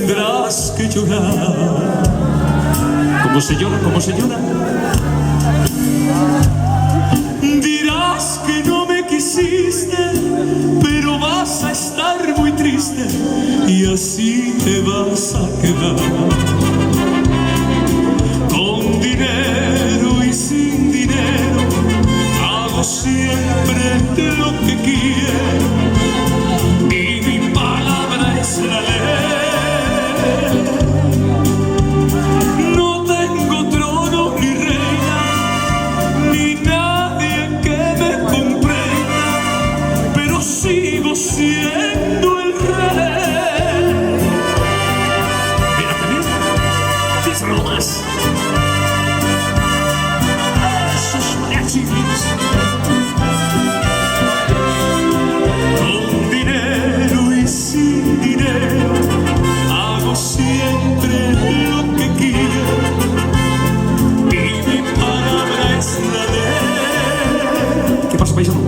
tendrás que llorar. ¿Cómo se llora? ¿Cómo se llora? Dirás que no me quisiste, pero vas a estar muy triste y así te vas a quedar. Con dinero y sin dinero hago siempre lo que quiero y mi palabra es la ley. No tengo trono ni reina, ni nadie que me comprenda, pero sigo siendo el rey. Mírate bien, piénsalo más. Esos mariachis. Con dinero y sin dinero hago siempre lo que quiero y mi palabra es la ley. ¿Qué pasa, paisano?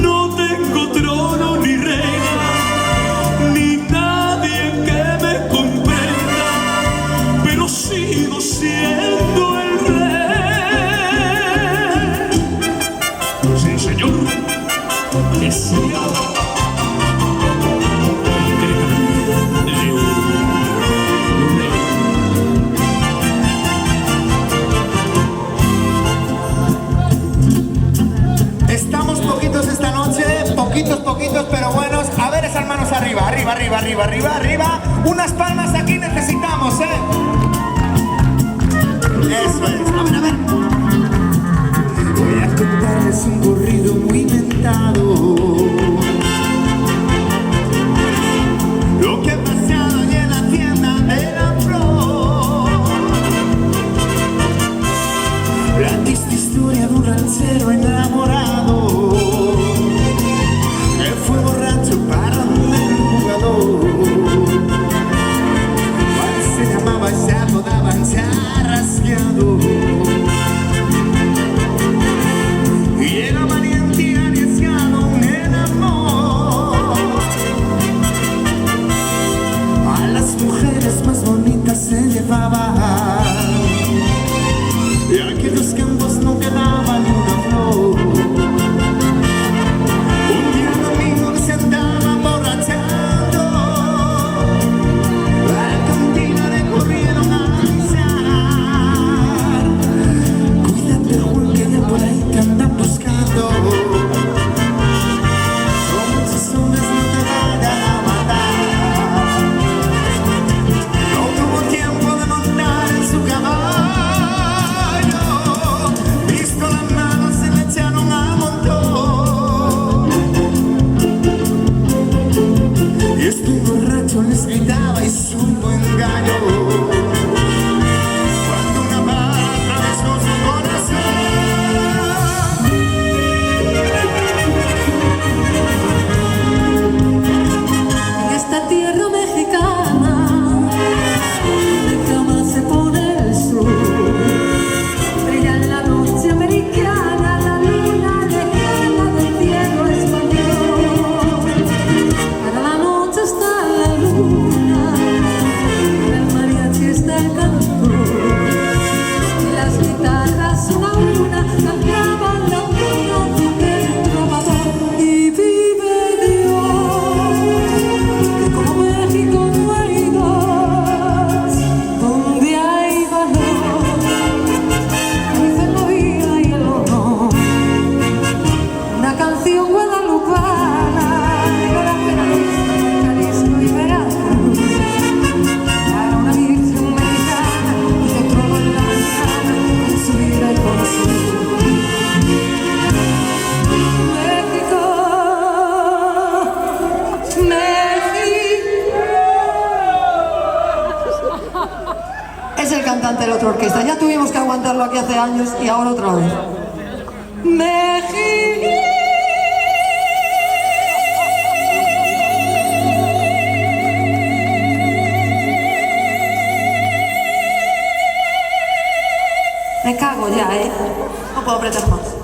No tengo trono ni reina, ni nadie que me comprenda, pero sigo siendo el rey. Sí, señor. Que sea. Estamos poquitos esta noche, poquitos, pero buenos. A ver esas manos arriba, arriba. Unas palmas aquí necesitamos, ¿eh? Eso es, a ver. Voy a contarles un corrido muy inventado. Lo que ha pasado allí en la tienda de la flor. La triste historia de un ranchero enamorado que fue borracho para un jugador. Cual se llamaba y se apodaban Charrasqueado. Y era valiente y arriesgado en el amor. A las mujeres más bonitas se llevaba y aquellos campos no quedaba ni una flor. Un día domingo se andaba emborrachando, la cantina le corrieron a avisar. Cuídate, Juan, que ya por ahí te andan buscando. Son muchos hombres, no te vayan a matar. No tuvo tiempo de montar en su caballo, visto las manos se le echaron a montón. Y este borracho les gritaba y supo engaño cuando una bala atravesó su corazón. En esta tierra mexicana, de cama se pone el sol. Brilla en la noche americana la luna lejana del cielo español. Para la noche está la luna, el mariachi está el cantor. Y las guitarras una a una cantaban la unión del trovador. Y vive Dios, que como México no hay dos, donde hay valor, dicen la vida y el honor. Una canción guadalupana de la Peralista, Jalisco y Veracruz, para una virgen mexicana que trono en la mañana con su vida y con su México, México. Es el cantante de la otra orquesta. Ya tuvimos que aguantarlo aquí hace años y ahora otra vez. México. Me cago ya, ¿eh? No puedo apretar más.